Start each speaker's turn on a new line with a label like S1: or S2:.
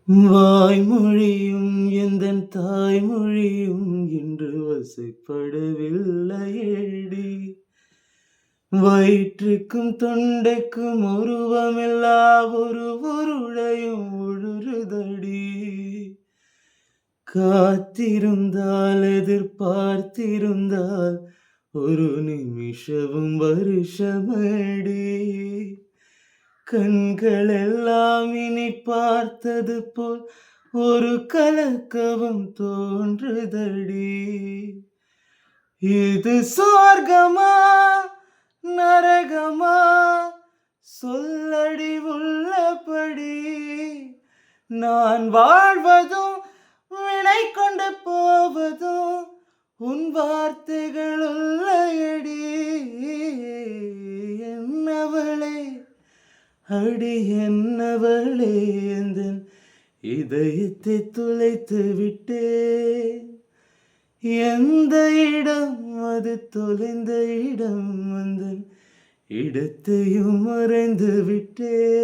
S1: வாய்மொழியும் எந்தன் தாய்மொழியும் இன்று வசப்படவில்லையேடி. வயிற்றுக்கும் தொண்டைக்கும் உருவமில்லா ஒரு உருளையும் உழுறுதடி. காத்திருந்தால் எதிர்பார்த்திருந்தால் ஒரு நிமிஷமும் வருஷமடி. கண்களெல்லாம் இனி பார்த்தது போல் ஒரு கலக்கமும் தோன்றுதடி. இது சொர்க்கமா நரகமா சொல்லடி உள்ளபடி. நான் வாழ்வதும் வினை கொண்டு போவதும் உன் வார்த்தைகள் உள்ளையடி. என்னவளே அடி என்னவளே எந்தன் இதயத்தை துளைத்து விட்டே. எந்த இடம் அது தொலைந்த இடம், அந்த இடத்தையும் மறைந்து விட்டே.